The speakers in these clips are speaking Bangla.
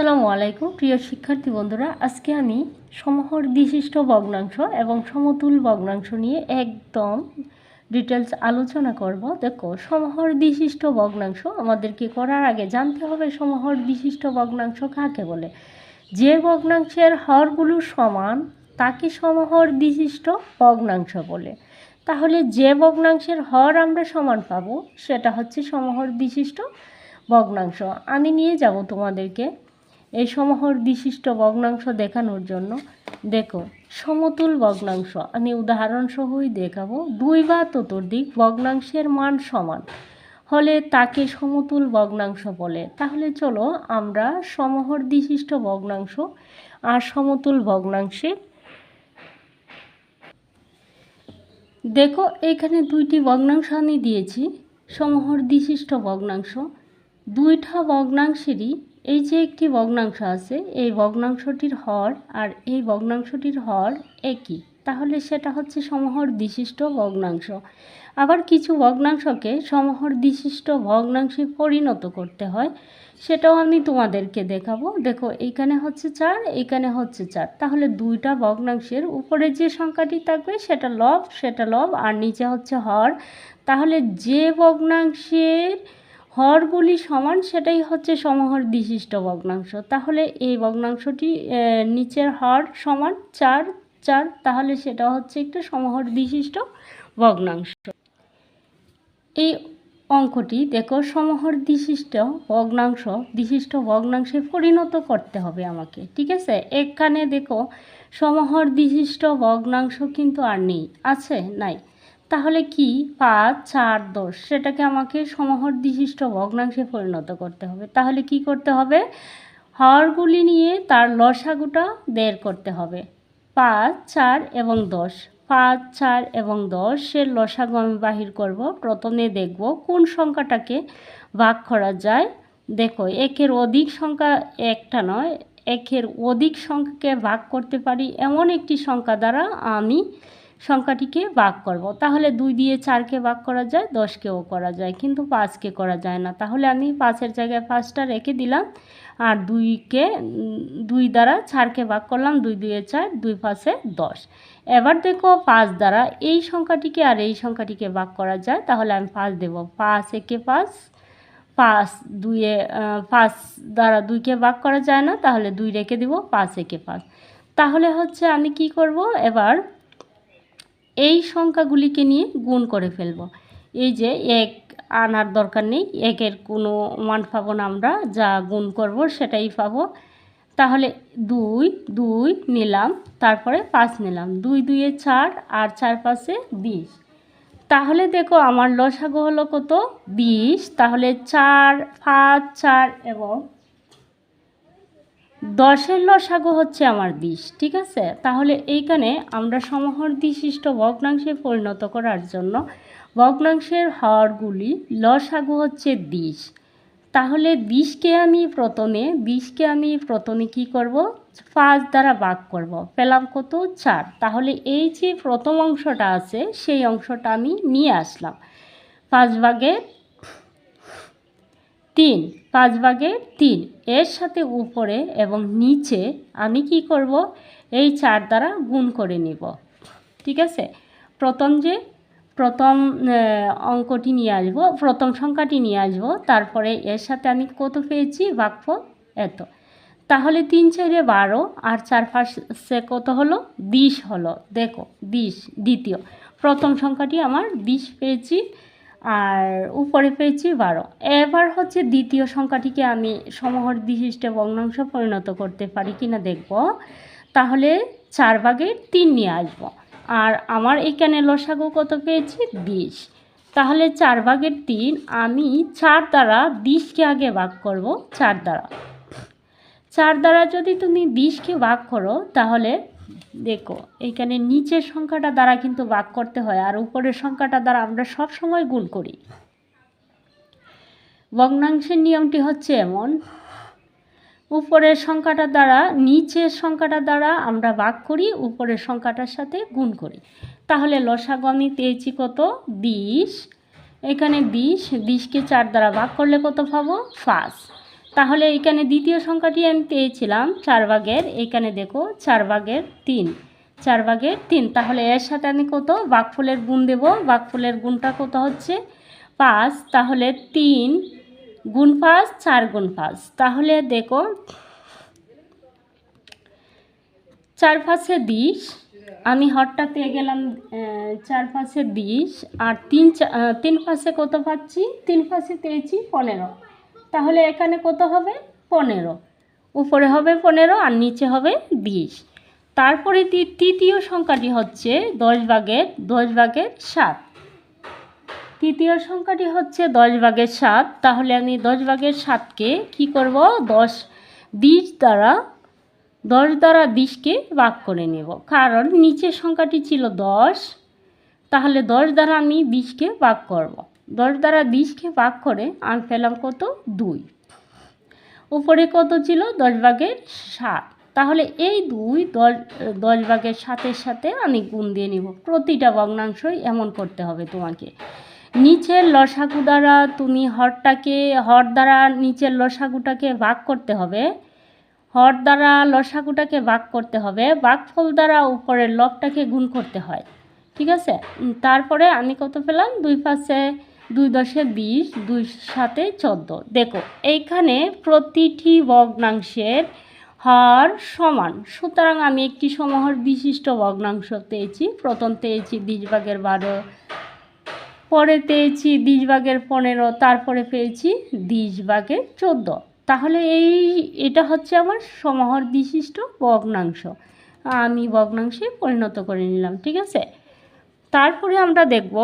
আসসালামু আলাইকুম প্রিয় শিক্ষার্থী বন্ধুরা, আজকে আমি সমহর বিশিষ্ট ভগ্নাংশ এবং সমতুল ভগ্নাংশ নিয়ে একদম ডিটেলস আলোচনা করব। দেখো, সমহর বিশিষ্ট ভগ্নাংশ আমাদেরকে করার আগে জানতে হবে সমহর বিশিষ্ট ভগ্নাংশ কাকে বলে। যে ভগ্নাংশের হরগুলো সমান তাকে সমহর বিশিষ্ট ভগ্নাংশ বলে। তাহলে যে ভগ্নাংশের হর আমরা সমান পাবো সেটা হচ্ছে সমহর বিশিষ্ট ভগ্নাংশ। আমি নিয়ে যাব তোমাদেরকে এই সমহর বিশিষ্ট ভগ্নাংশ দেখানোর জন্য। দেখো, সমতুল ভগ্নাংশ আমি উদাহরণসহই দেখাবো। 2 বা ততোধিক ভগ্নাংশের মান সমান হলে তাকে সমতুল ভগ্নাংশ বলে। তাহলে চলো আমরা সমহর বিশিষ্ট ভগ্নাংশ আর সমতুল ভগ্নাংশে দেখো, এখানে দুইটি ভগ্নাংশ আমি দিয়েছি। সমহর বিশিষ্ট ভগ্নাংশ দুইটা ভগ্নাংশেরই এই যে একটি ভগ্নাংশ আছে, এই ভগ্নাংশটির হর আর এই ভগ্নাংশটির হর একই, তাহলে সেটা হচ্ছে সমহর বিশিষ্ট ভগ্নাংশ। আবার কিছু ভগ্নাংশকে সমহর বিশিষ্ট ভগ্নাংশে পরিণত করতে হয়, সেটাও আমি তোমাদেরকে দেখাবো। দেখো, এইখানে হচ্ছে 4, এইখানে হচ্ছে 4, তাহলে দুইটা ভগ্নাংশের উপরে যে সংখ্যাটি থাকবে সেটা লব আর নিচে হচ্ছে হর। তাহলে যে ভগ্নাংশের হরগুলি সমান সেটাই হচ্ছে সমহর বিশিষ্ট ভগ্নাংশ। তাহলে এই ভগ্নাংশটি নিচের হর সমান 4, 4, তাহলে সেটা হচ্ছে একটা সমহর বিশিষ্ট ভগ্নাংশ। এই অঙ্কটি দেখো, সমহর বিশিষ্ট ভগ্নাংশে পরিণত করতে হবে আমাকে, ঠিক আছে। এখানে দেখো, সমহর বিশিষ্ট ভগ্নাংশ কিন্তু আর নেই, আছে নাই, তাহলে কি 5, 4, 10 সেটাকে আমাকে সমহর বিশিষ্ট ভগ্নাংশে পরিণত করতে হবে। তাহলে কি করতে হবে, হরগুলি নিয়ে তার লসাগুটা বের করতে হবে। 5, 4 এবং 10, 5, 4 এবং 10-এর লসাগু আমি বাহির করব। প্রথমে দেখব কোন সংখ্যাটাকে ভাগ করা যায়। দেখো, একের অধিক সংখ্যা একটা নয়, একের অধিক সংখ্যাকে ভাগ করতে পারি এমন একটি সংখ্যা দ্বারা আমি সংখ্যাটিকে ভাগ করব। তাহলে 2 দিয়ে 4কে ভাগ করা যায়, 10কেও করা যায়, কিন্তু 5কে করা যায় না। তাহলে আমি 5-এর জায়গায় 5টা রেখে দিলাম আর 2 দ্বারা 4কে ভাগ করলাম। 2 2 4, 2 5 10। এবার দেখো, 5 দ্বারা এই সংখ্যাটিকে আর এই সংখ্যাটিকে ভাগ করা যায়, তাহলে আমি 5 দেব। 5 একে 5, 5 2 5 দ্বারা 2কে ভাগ করা যায় না, তাহলে 2 রেখে দেব। 5 একে 5। তাহলে হচ্ছে আমি কি করব, এবার এই সংখ্যাগুলিকে নিয়ে গুণ করে ফেলব। এই যে 1 আনার দরকার নেই, 1-এর কোনো মান পাবো না আমরা, যা গুণ করব সেটাই পাবো। তাহলে 2 2 নিলাম, তারপরে 5 নিলাম, 2 2 4 আর 4 5 20। তাহলে দেখো, আমার লসাগু হলো কত, 20। তাহলে 4, 5, 4 এবং 10-এর লসাগু হচ্ছে আমার 20, ঠিক আছে। তাহলে এইখানে আমরা সমহর বিশিষ্ট ভগ্নাংশে পরিণত করার জন্য ভগ্নাংশের হরগুলি লসাগু হচ্ছে 20। তাহলে 20কে আমি প্রথমে কি করব, 5 দ্বারা ভাগ করব, পেলাম কত, 4। তাহলে এই যে প্রথম অংশটা আছে সেই অংশটা আমি নিয়ে আসলাম। 5 ভাগের 3, 5 ভাগের 3, এর সাথে উপরে এবং নিচে আমি কি করব, এই 4 দ্বারা গুণ করে নিব, ঠিক আছে। প্রথম অঙ্কটি নিয়ে আসব, প্রথম সংখ্যাটি নিয়ে আসব, তারপরে এর সাথে আমি কত পেয়েছি, ভাগফল এত। তাহলে 3 4 12 আর 4 5 কত হলো, 20 হলো। দেখো, 20 দ্বিতীয়, প্রথম সংখ্যাটি আমার 20 পেয়েছি আর উপরে পেয়েছি 12। এবার হচ্ছে দ্বিতীয় সংখ্যাটিকে আমি সমহর বিশিষ্ট ভগ্নাংশ পরিণত করতে পারি কিনা দেখব। তাহলে 4 ভাগের 3 নিয়ে আসব, আর আমার এখানে লসাগু কত পেয়েছি, 20। তাহলে 4 ভাগের 3 আমি 4 দ্বারা 20কে আগে ভাগ করব। 4 দ্বারা যদি তুমি 20কে ভাগ করো, তাহলে দেখো এখানে নিচের সংখ্যাটা দ্বারা কিন্তু ভাগ করতে হয়, আর উপরের সংখ্যাটা দ্বারা আমরা সব সময় গুণ করি। ভগ্নাংশের নিয়মটি হচ্ছে এমন, উপরের সংখ্যাটা দ্বারা নিচের সংখ্যাটা দ্বারা আমরা ভাগ করি, উপরের সংখ্যাটার সাথে গুণ করি। তাহলে লসাগু আমি পেয়েছি কত, 20। এখানে 20কে 4 দ্বারা ভাগ করলে কত পাবো, 5। তাহলে এইখানে দ্বিতীয় সংখ্যাটি আমি পেয়েছিলাম 4/, এইখানে দেখো 4/3, 4/3। তাহলে এর সাথে আমি কত ভাগফলের গুণ দেব, ভাগফলের গুণটা কত হচ্ছে 5। তাহলে 3 গুণ 5 4 গুণ 5। তাহলে দেখো 4 5 20, আমি হরটা পেয়ে গেলাম 4 5 20, আর 3 5 কত পাচ্ছি, 3 5 পেয়েছি 15। তাহলে এখানে কত হবে 15, উপরে হবে 15 আর নিচে হবে 20। তারপরে তৃতীয় সংখ্যাটি হচ্ছে 10/7। তৃতীয় সংখ্যাটি হচ্ছে 10/7। তাহলে আমি 10/7কে কী করব, 10 দ্বারা 20কে ভাগ করে নেব, কারণ নিচের সংখ্যাটি ছিল 10। তাহলে 10 দ্বারা আমি 20কে ভাগ করব, 10 দ্বারা 20কে ভাগ করে আমি পেলাম কত 2। উপরে কত ছিল 10/7। তাহলে এই 2 10/7-এর সাথে আমি গুণ দিয়ে নিব। প্রতিটা ভগ্নাংশই এমন করতে হবে তোমাকে। নিচের লসাগু দ্বারা তুমি হর দ্বারা নিচের লসাগুটাকে ভাগ করতে হবে, হর দ্বারা লসাগুটাকে ভাগ করতে হবে, ভাগফল দ্বারা উপরের লবটাকে গুণ করতে হয়, ঠিক আছে। তারপরে আমি কত পেলাম 2 5 2 10 20, 2 7 14। দেখো এইখানে প্রতিটি ভগ্নাংশের হর সমান, সুতরাং আমি একটি সমহর বিশিষ্ট ভগ্নাংশ পেয়েছি। প্রথম পেয়েছি 20/12, পরে পেয়েছি 20/15, তারপরে পেয়েছি 20/14। তাহলে এটা হচ্ছে আমার সমহর বিশিষ্ট ভগ্নাংশ, আমি ভগ্নাংশে পরিণত করে নিলাম, ঠিক আছে। তারপরে আমরা দেখব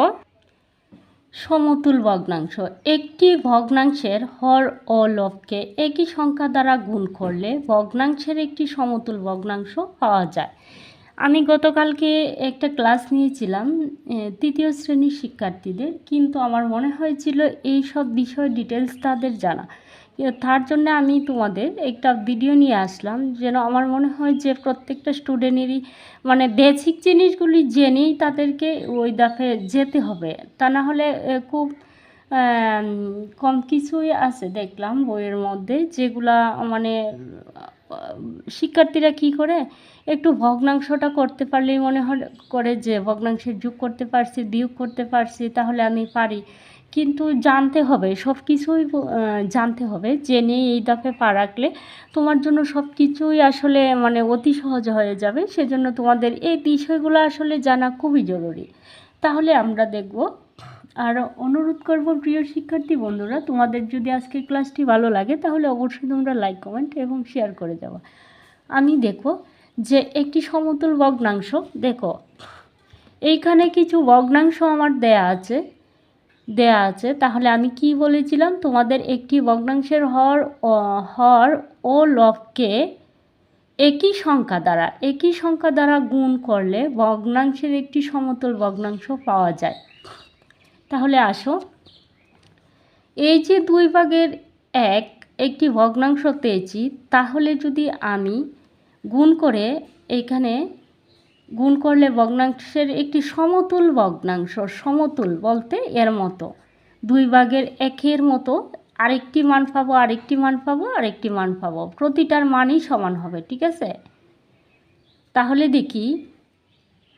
সমতুল ভগ্নাংশ। একটি ভগ্নাংশের হর ও লবকে একই সংখ্যা দ্বারা গুণ করলে ভগ্নাংশের একটি সমতুল ভগ্নাংশ পাওয়া যায়। আমি গতকালকে একটা ক্লাস নিয়েছিলাম 3য় শ্রেণীর শিক্ষার্থীদের, কিন্তু আমার মনে হয়েছিল এই সব বিষয় ডিটেলস তাদের জানা, তার জন্য আমি তোমাদের একটা ভিডিও নিয়ে আসলাম, যেন আমার মনে হয় যে প্রত্যেকটা স্টুডেন্টেরই মানে বেসিক জিনিসগুলি জেনেই তাদেরকে ওই দাফে যেতে হবে, তা না হলে খুব কম কিছুই আছে দেখলাম বইয়ের মধ্যে, যেগুলা মানে শিক্ষার্থীরা কি করে একটু ভগ্নাংশটা করতে পারলেই মনে করে যে ভগ্নাংশের যোগ করতে পারছি, বিয়োগ করতে পারছি, তাহলে আমি পারি। কিন্তু জানতে হবে, সব কিছুই জানতে হবে, জেনে এই দাফে পা রাখলে তোমার জন্য সব কিছুই আসলে মানে অতি সহজ হয়ে যাবে। সেজন্য তোমাদের এই বিষয়গুলো আসলে জানা খুবই জরুরি। তাহলে আমরা দেখব, আর অনুরোধ করব প্রিয় শিক্ষার্থী বন্ধুরা, তোমাদের যদি আজকের ক্লাসটি ভালো লাগে তাহলে অবশ্যই তোমরা লাইক, কমেন্ট এবং শেয়ার করে যাওয়া। আমি দেখো যে একটি সমতুল ভগ্নাংশ, দেখো এইখানে কিছু ভগ্নাংশ আমার দেয়া আছে। তাহলে আমি কি বলেছিলাম, তোমাদের একটি ভগ্নাংশের হর ও লবকে একই সংখ্যা দ্বারা গুণ করলে ভগ্নাংশের একটি সমতুল ভগ্নাংশ পাওয়া যায়। তাহলে আসো, এই যে 2/1 একটি ভগ্নাংশ পেয়েছি, তাহলে যদি আমি গুণ করে এইখানে গুণ করলে ভগ্নাংশের একটি সমতুল ভগ্নাংশ, সমতুল বলতে এর মতো 2/1 মতো আরেকটি মান পাবো, আরেকটি মান পাবো, প্রতিটার মানই সমান হবে, ঠিক আছে। তাহলে দেখি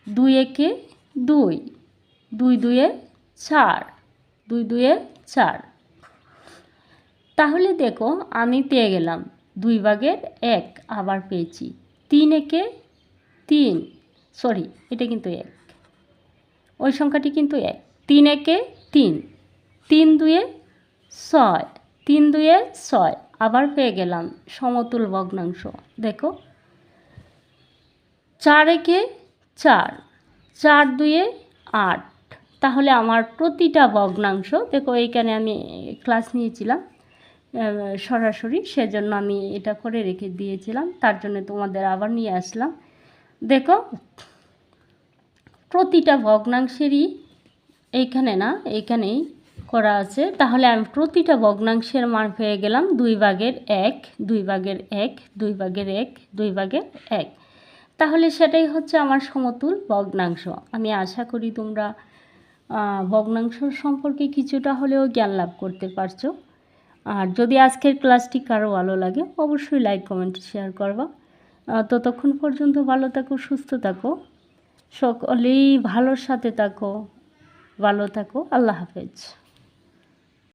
2 1 2, 2 2 4, 2 2 4। তাহলে দেখো আমি পেয়ে গেলাম 2/1, আবার পেয়েছি 3 1 3, সরি এটা কিন্তু 1, ওই সংখ্যাটি কিন্তু 1, 3 1 3, 3 2 6, 3 2 6, আবার পেয়ে গেলাম সমতুল ভগ্নাংশ। দেখো 4 1 4, 4 2 8। তাহলে আমার প্রতিটা ভগ্নাংশ, দেখো এইখানে আমি ক্লাস নিয়েছিলাম সরাসরি, সেজন্য আমি এটা করে রেখে দিয়েছিলাম, তার জন্য তোমাদের আবার নিয়ে আসলাম। দেখো প্রতিটা ভগ্নাংশেরই এইখানেই করা আছে। তাহলে আমি প্রতিটা ভগ্নাংশের মান পেয়ে গেলাম 2/1, 2/1, 2/1, 2/1। তাহলে সেটাই হচ্ছে আমার সমতুল ভগ্নাংশ। আমি আশা করি তোমরা ভগ্নাংশ সম্পর্কে কিছুটা হলেও জ্ঞান লাভ করতে পারছো। আর যদি আজকের ক্লাসটি কারো ভালো লাগে অবশ্যই লাইক কমেন্ট শেয়ার করবা। ততক্ষণ পর্যন্ত ভালো থাকো, সুস্থ থাকো, সকলেই ভালোর সাথে থাকো, ভালো থাকো। আল্লাহ হাফেজ।